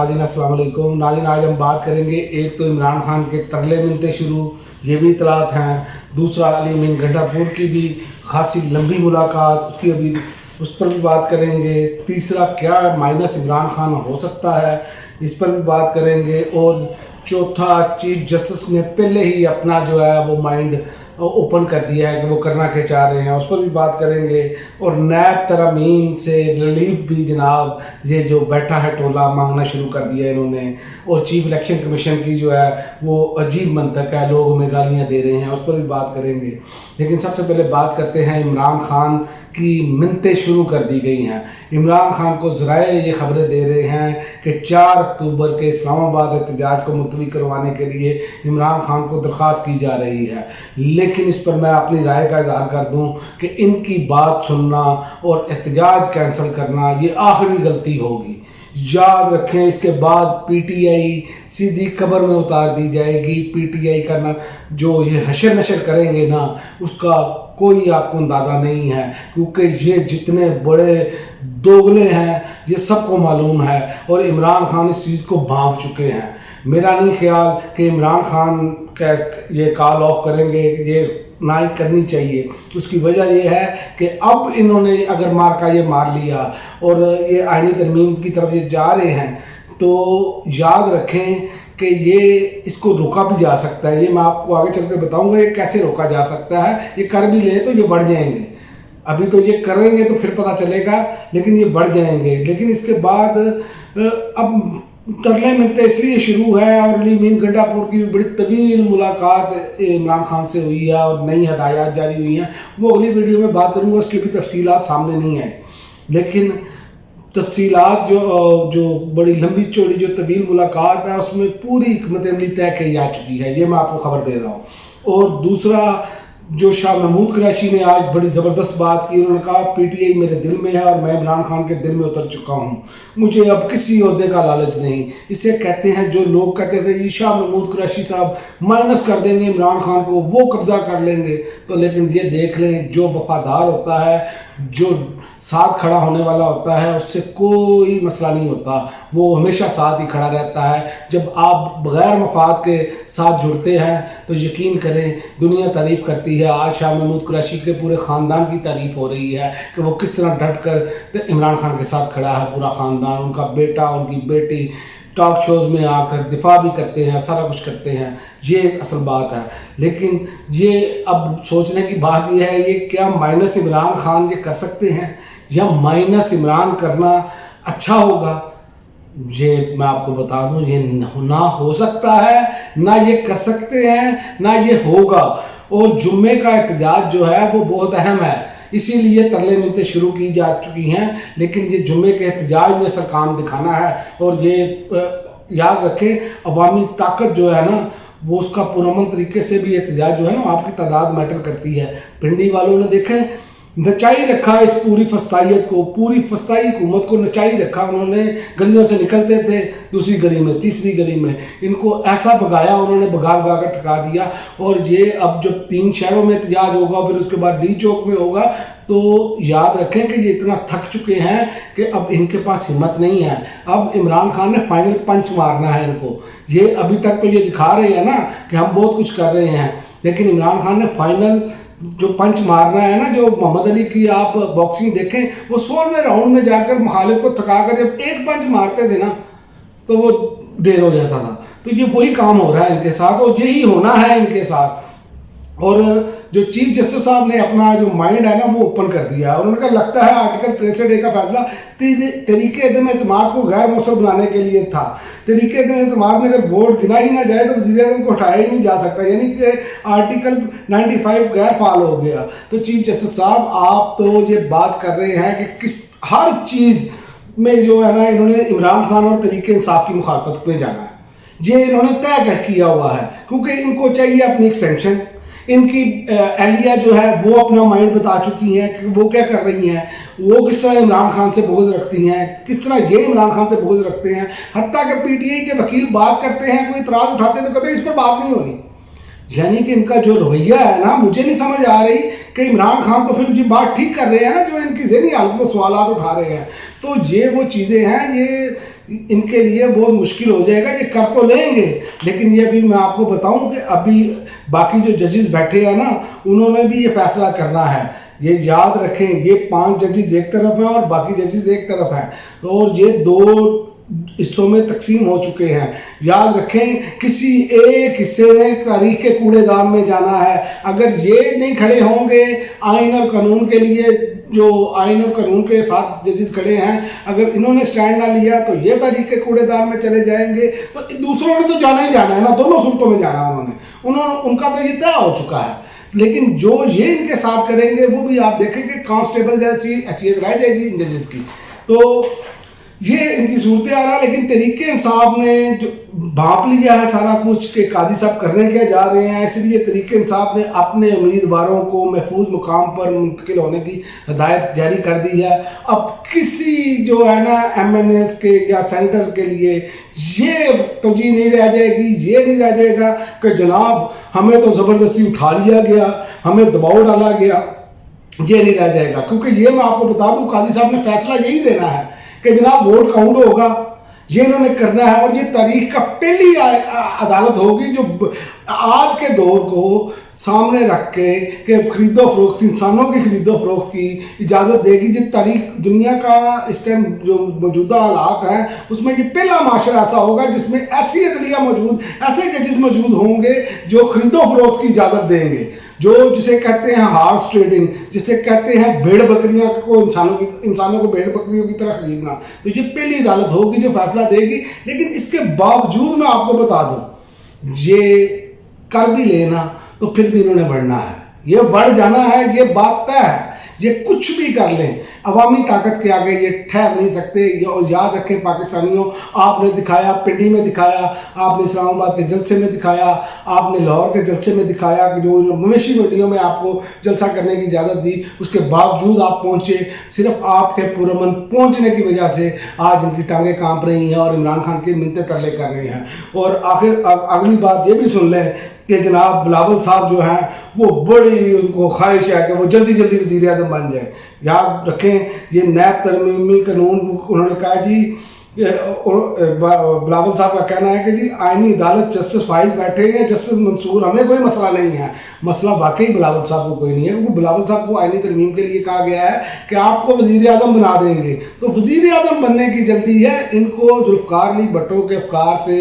नाज़रीन अस्सलाम वालेकुम। नाज़रीन आज हम बात करेंगे, एक तो इमरान खान के तरले मिलते शुरू, ये भी इतलात हैं। दूसरा अली मीन गंडापुर की भी खासी लंबी मुलाकात, उसकी अभी उस पर भी बात करेंगे। तीसरा क्या माइनस इमरान खान हो सकता है, इस पर भी बात करेंगे। और चौथा चीफ जस्टिस ने पहले ही अपना जो है वो माइंड ओपन कर दिया है कि वो करना क्या चाह रहे हैं, उस पर भी बात करेंगे। और नैब तरमीम से रिलीफ भी जनाब ये जो बैठा है टोला मांगना शुरू कर दिया इन्होंने। और चीफ इलेक्शन कमीशन की जो है वो अजीब मंतक है, लोग हमें गालियाँ दे रहे हैं, उस पर भी बात करेंगे। लेकिन सबसे पहले बात करते हैं, इमरान खान की मिन्नतें शुरू कर दी गई हैं। इमरान खान को ज़राए ये खबरें दे रहे हैं कि 4 अक्टूबर के इस्लामाबाद एहतजाज को मुलतवी करवाने के लिए इमरान खान को दरख्वास्त की जा रही है। लेकिन इस पर मैं अपनी राय का इज़हार कर दूं कि इनकी बात सुनना और एहतजाज कैंसिल करना ये आखिरी गलती होगी। याद रखें, इसके बाद पीटीआई सीधी कब्र में उतार दी जाएगी। पीटीआई का जो ये हशर नशर करेंगे ना, उसका कोई आपको अंदाज़ा नहीं है, क्योंकि ये जितने बड़े दोगले हैं ये सबको मालूम है। और इमरान खान इस चीज़ को भांप चुके हैं। मेरा नहीं ख्याल कि इमरान खान का ये कॉल ऑफ करेंगे, ये ना ही करनी चाहिए। उसकी वजह यह है कि अब इन्होंने अगर ये मार लिया और ये आईनी तरमीम की तरफ ये जा रहे हैं, तो याद रखें कि ये इसको रोका भी जा सकता है। ये मैं आपको आगे चल कर बताऊँगा ये कैसे रोका जा सकता है। ये कर भी ले तो ये बढ़ जाएंगे, अभी तो ये करेंगे तो फिर पता चलेगा, लेकिन ये बढ़ जाएंगे। लेकिन इसके बाद अब तरले मिलते इसलिए शुरू है। और अली मीन गंडापुर की बड़ी तवील मुलाकात इमरान खान से हुई है और नई हदायत जारी हुई हैं, वो अगली वीडियो में बात करूँगा, उसकी भी तफसीलात सामने नहीं आए। लेकिन तफसीलात जो बड़ी लंबी चौड़ी जो तवील मुलाकात है, उसमें पूरी हिकमत अमली तय की जा चुकी है, ये मैं आपको खबर दे रहा हूँ। और दूसरा, जो शाह महमूद कुरैशी ने आज बड़ी ज़बरदस्त बात की, उन्होंने कहा पीटीआई मेरे दिल में है और मैं इमरान खान के दिल में उतर चुका हूँ, मुझे अब किसी ओहदे का लालच नहीं। इसे कहते हैं, जो लोग कहते थे ये शाह महमूद कुरैशी साहब माइनस कर देंगे इमरान खान को, वो कब्ज़ा कर लेंगे, तो लेकिन ये देख लें, जो वफादार होता है, जो साथ खड़ा होने वाला होता है, उससे कोई मसला नहीं होता, वो हमेशा साथ ही खड़ा रहता है। जब आप बग़ैर मफाद के साथ जुड़ते हैं तो यकीन करें दुनिया तारीफ़ करती है। आज शाह महमूद कुरैशी के पूरे ख़ानदान की तारीफ़ हो रही है कि वो किस तरह डट कर इमरान खान के साथ खड़ा है, पूरा ख़ानदान, उनका बेटा, उनकी बेटी टॉक शोज़ में आकर दिफा भी करते हैं, सारा कुछ करते हैं, ये असल बात है। लेकिन ये अब सोचने की बात ये है, ये क्या माइनस इमरान खान ये कर सकते हैं या माइनस इमरान करना अच्छा होगा? ये मैं आपको बता दूं, ये ना हो सकता है, ना ये कर सकते हैं, ना ये होगा। और जुम्मे का एहतजाज जो है वो बहुत अहम है, इसीलिए तरले मिलते शुरू की जा चुकी हैं। लेकिन ये जुम्मे के एहतजाज में असर काम दिखाना है। और ये याद रखें, अवामी ताकत जो है ना, वो उसका पुरअमन तरीके से भी एहतजाज जो है ना, आपकी तादाद मैटर करती है। पिंडी वालों ने देखें नचाई रखा इस पूरी फस्ताइत को, पूरी फस्ताई हुकूमत को नचाई रखा। उन्होंने गलियों से निकलते थे, दूसरी गली में, तीसरी गली में, इनको ऐसा भगाया उन्होंने, भगा कर थका दिया। और ये अब जब 3 शहरों में एहतजाज होगा, फिर उसके बाद डी चौक में होगा, तो याद रखें कि ये इतना थक चुके हैं कि अब इनके पास हिम्मत नहीं है। अब इमरान खान ने फाइनल पंच मारना है इनको। ये अभी तक तो ये दिखा रहे हैं ना कि हम बहुत कुछ कर रहे हैं, लेकिन इमरान खान ने फाइनल जो पंच मारना है ना, जो मोहम्मद अली की आप बॉक्सिंग देखें, वो 16वें राउंड में जाकर मुखालिफ को थकाकर जब एक पंच मारते थे ना, तो वो देर हो जाता था। तो ये वही काम हो रहा है इनके साथ, और यही होना है इनके साथ। और जो चीफ जस्टिस साहब ने अपना जो माइंड है ना वो ओपन कर दिया। उन्होंने कहा लगता है आर्टिकल 63A का फैसला तरीके एतमाद को गैर मौसर बनाने के लिए था। तरीके एतमाद में अगर वोट गिना ही ना जाए तो वज़ीर-ए-आज़म को हटाया ही नहीं जा सकता, यानी कि आर्टिकल 95 गैर फाल हो गया। तो चीफ जस्टिस साहब, आप तो ये बात कर रहे हैं कि किस हर चीज़ में जो है ना, इन्होंने इमरान खान और तरीके इंसाफ की मुखालफत में जाना है, ये इन्होंने तय किया हुआ है, क्योंकि इनको चाहिए अपनी एक्सटेंशन। इनकी एहलिया जो है वो अपना माइंड बता चुकी हैं कि वो क्या कर रही हैं, वो किस तरह इमरान खान से बोझ रखती हैं, किस तरह ये इमरान खान से बोझ रखते हैं। हत्ता कि पीटीआई के वकील बात करते हैं, कोई इतराज़ उठाते हैं तो कहते हैं इस पर बात नहीं होनी। यानी कि इनका जो रवैया है ना, मुझे नहीं समझ आ रही कि इमरान खान तो फिर ये बात ठीक कर रहे हैं ना, जो इनकी ज़हनी हालत में सवाल उठा रहे हैं। तो ये वो चीज़ें हैं, ये इनके लिए बहुत मुश्किल हो जाएगा। ये कर तो लेंगे, लेकिन ये अभी मैं आपको बताऊं कि अभी बाकी जो जजेस बैठे हैं ना, उन्होंने भी ये फैसला करना है। ये याद रखें, ये 5 जजेस एक तरफ हैं और बाकी जजेस एक तरफ हैं, और ये 2 हिस्सों में तकसीम हो चुके हैं। याद रखें, किसी एक हिस्से ने तारीख के कूड़ेदान में जाना है। अगर ये नहीं खड़े होंगे आइन और कानून के लिए, जो आइन और कानून के साथ जजेस खड़े हैं, अगर इन्होंने स्टैंड ना लिया तो ये तारीख के कूड़ेदान में चले जाएंगे। तो दूसरों ने तो जाना ही जाना है ना, दोनों सूरतों में जाना है उनका तो ये तय हो चुका है। लेकिन जो ये इनके साथ करेंगे वो भी आप देखेंगे कांस्टेबल जैसी हैसियत रह जाएगी इन जजेस की। तो ये इनकी सूरत आ रहा है। लेकिन तहरीक इंसाफ ने जो भांप लिया है सारा कुछ कि काजी साहब करने क्या जा रहे हैं, इसलिए तहरीक इंसाफ ने अपने उम्मीदवारों को महफूज मुकाम पर मुंतकिल होने की हिदायत जारी कर दी है। अब किसी जो है ना MNS के या सेंटर के लिए ये तवजीह नहीं रह जाएगी, ये नहीं रह जाएगा कि जनाब हमें तो ज़बरदस्ती उठा लिया गया, हमें दबाव डाला गया, ये नहीं रह जाएगा। क्योंकि ये मैं आपको बता दूं, काजी साहब ने फैसला यही देना है कि जनाब वोट काउंट होगा, ये इन्होंने करना है। और ये तारीख का पहली अदालत होगी जो आज के दौर को सामने रख के कि खरीदो फरोख्त, इंसानों की खरीदो फरोख्त की इजाज़त देगी। ये तारीख दुनिया का इस टाइम जो मौजूदा हालात हैं उसमें ये पहला माशरा ऐसा होगा जिसमें ऐसी अदलिया मौजूद, ऐसे जजेस मौजूद होंगे जो खरीदो फरोख्त की इजाज़त देंगे, जो जिसे कहते हैं हॉर्स ट्रेडिंग, जिसे कहते हैं भेड़ बकरियां को इंसानों को भेड़ बकरियों की तरह खरीदना। तो ये पहली अदालत होगी जो फैसला देगी। लेकिन इसके बावजूद मैं आपको बता दूं, ये कर भी लेना तो फिर भी इन्होंने बढ़ना है, ये बढ़ जाना है, ये बात तय है। ये कुछ भी कर लें, अवामी ताकत के आगे ये ठहर नहीं सकते। और याद रखें पाकिस्तानियों, आपने दिखाया, पिंडी में दिखाया, आपने इस्लामाबाद के जलसे में दिखाया, आपने लाहौर के जलसे में दिखाया कि जो मवेशी मंडियों में आपको जलसा करने की इजाज़त दी, उसके बावजूद आप पहुँचे। सिर्फ आपके पुरअमन पहुँचने की वजह से आज इनकी टांगें कांप रही हैं और इमरान खान की मिन्नतें तरले कर रहे हैं। और आखिर अगली बात ये भी सुन लें कि जनाब बिलावल साहब जो हैं वो बड़ी उनको ख्वाहिश है कि वो जल्दी जल्दी वज़ीर आज़म बन जाए। याद रखें, ये नैब तरमीमी कानून उन्होंने कहा जी, बिलावल साहब का कहना है कि जी आईनी अदालत जस्टिस फाइज बैठे हैं, जस्टिस मंसूर, हमें कोई मसला नहीं है। मसला वाकई बिलावल साहब को कोई नहीं है, क्योंकि बिलावल साहब को आईनी तरमीम के लिए कहा गया है कि आपको वज़ीर आज़म बना देंगे। तो वज़ीर आज़म बनने की जल्दी है इनको। जुल्फ़िकार अली भुट्टो के अफ़कार से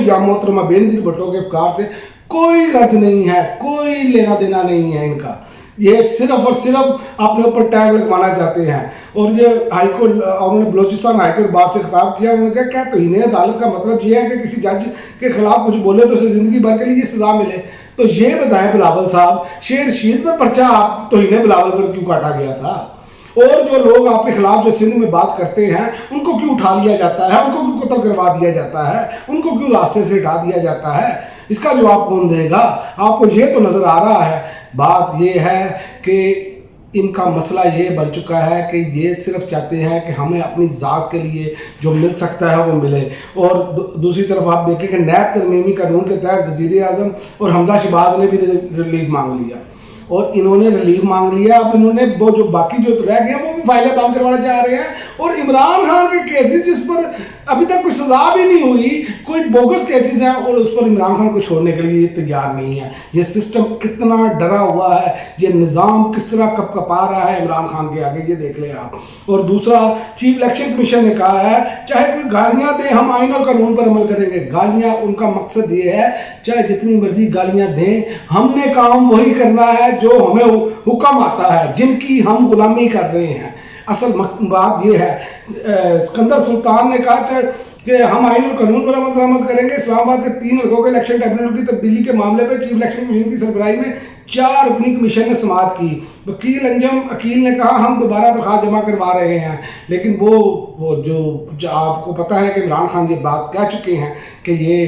या मोहतरमा बेनज़ीर भुट्टो के अफ़कार से कोई गर्ज नहीं है, कोई लेना देना नहीं है इनका। ये सिर्फ और सिर्फ अपने ऊपर टैग लगवाना चाहते हैं। और ये हाईकोर्ट, उन्होंने बलोचिस्तान हाईकोर्ट बार से खिताब किया, उन्होंने कहा क्या तौहीन अदालत का मतलब ये है कि किसी जज के खिलाफ कुछ बोले तो उसे ज़िंदगी भर के लिए सज़ा मिले। तो ये बताएं बिलावल साहब, शेर रशीद पर पर्चा आप तौहीन बिलावल पर क्यों काटा गया था? और जो लोग आपके खिलाफ जो सिंध में बात करते हैं उनको क्यों उठा लिया जाता है, उनको क्यों कत्ल करवा दिया जाता है, उनको क्यों रास्ते से हटा दिया जाता है? इसका जवाब कौन देगा? आपको ये तो नज़र आ रहा है। बात ये है कि इनका मसला ये बन चुका है कि ये सिर्फ चाहते हैं कि हमें अपनी ज़ात के लिए जो मिल सकता है वो मिले। और दूसरी तरफ आप देखें कि नैब तरमीमी कानून के तहत वज़ीर आज़म और हमजा शहबाज ने भी रिलीफ मांग लिया, और इन्होंने रिलीफ मांग लिया। अब इन्होंने वो जो बाकी जो रह गए हैं वो भी फाइलें बंद करवाना चाह रहे हैं। और इमरान खान के केसेस जिस पर अभी तक कोई सज़ा भी नहीं हुई, कोई बोगस केसेस हैं, और उस पर इमरान खान को छोड़ने के लिए तैयार नहीं है। ये सिस्टम कितना डरा हुआ है, ये निज़ाम किस तरह कपकपा रहा है इमरान खान के आगे, ये देख लें आप। और दूसरा, चीफ इलेक्शन कमीशन ने कहा है चाहे कोई गालियाँ दे, हम आइन और कानून पर अमल करेंगे। गालियाँ, उनका मकसद ये है चाहे जितनी मर्जी गालियाँ दें, हमने काम वही करना है जो हमें हुक्म आता है, जिनकी हम गुलामी कर रहे हैं। असल बात यह है, सिकंदर सुल्तान ने कहा कि हम आइन और कानून पर अमल दरामद करेंगे। इस्लामाबाद के 3 हल्कों के इलेक्शन ट्रिब्यूनल की तब्दीली के मामले पर चीफ इलेक्शन कमीशन की सरबराही में 4 रुकनी कमीशन ने समाअत की। वकील अंजम अकील ने कहा हम दोबारा दरख्वास्त जमा करवा रहे हैं। लेकिन वो जो आपको पता है कि इमरान खान ये बात कह चुके हैं कि ये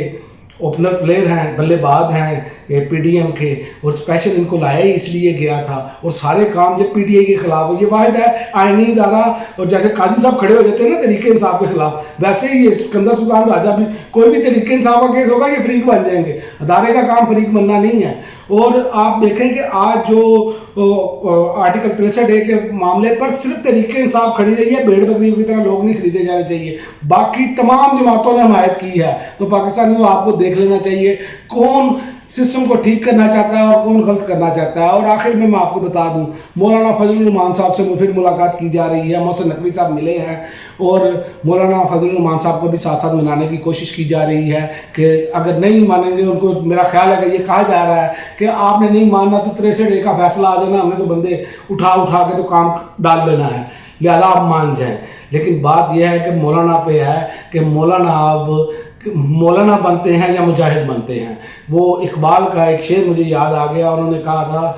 ओपनर प्लेयर हैं, बल्लेबाज हैं ये PDM के, और स्पेशल इनको लाया ही इसलिए गया था। और सारे काम जब PTI के खिलाफ हो, ये वाहिद है आईनी इदारा, और जैसे काजी साहब खड़े हो जाते हैं ना तरीके इंसाफ के खिलाफ, वैसे ही ये सिकंदर सुल्तान राजा भी, कोई भी तरीके इंसाफ का केस होगा ये फरीक बन जाएंगे। अदारे का काम फरीक बनना नहीं है। اور آپ دیکھیں کہ آج جو آرٹیکل 63A کے معاملے پر صرف تحریک انصاف کھڑی رہی ہے، بھیڑ بکریوں کی طرح لوگ نہیں خریدے جانے چاہیے، باقی تمام جماعتوں نے حمایت کی ہے. تو پاکستانیوں آپ کو دیکھ لینا چاہیے کون سسٹم کو ٹھیک کرنا چاہتا ہے اور کون غلط کرنا چاہتا ہے. اور آخر میں آپ کو بتا دوں، مولانا فضل الرحمان صاحب سے پھر ملاقات کی جا رہی ہے. محسن نقوی صاحب ملے ہیں اور مولانا فضل الرحمان صاحب کو بھی ساتھ ساتھ ملانے کی کوشش کی جا رہی ہے کہ اگر نہیں مانیں گے ان کو، میرا خیال ہے کہ یہ کہا جا رہا ہے کہ آپ نے نہیں ماننا تو 63A کا فیصلہ آ جانا، ہمیں تو بندے اٹھا کے تو کام ڈال لینا ہے، لہذا آپ مان جائیں. لیکن بات یہ ہے کہ مولانا پہ ہے کہ مولانا اب مولانا بنتے ہیں یا مجاہد بنتے ہیں. وہ اقبال کا ایک شعر مجھے یاد آ گیا، انہوں نے کہا تھا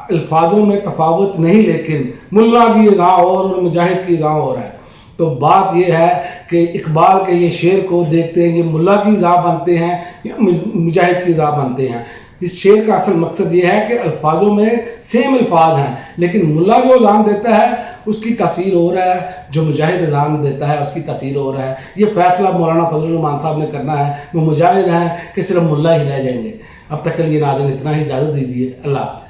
الفاظوں میں تفاوت نہیں لیکن ملا کی اذا اور مجاہد کی اذا اور ہے. تو بات یہ ہے کہ اقبال کے یہ شعر کو دیکھتے ہیں، یہ ملا کی اذا بنتے ہیں یا مجاہد کی اذا بنتے ہیں. اس شعر کا اصل مقصد یہ ہے کہ الفاظوں میں سیم الفاظ ہیں، لیکن ملا جو اذان دیتا ہے اس کی تاثیر ہو رہا ہے، جو مجاہد اذان دیتا ہے اس کی تاثیر ہو رہا ہے. یہ فیصلہ مولانا فضل الرحمان صاحب نے کرنا ہے. وہ مجاہد ہیں کہ صرف ملا ہی رہ جائیں گے. اب تک کے لیے ناظرین اتنا ہی، اجازت دیجیے. اللہ حافظ.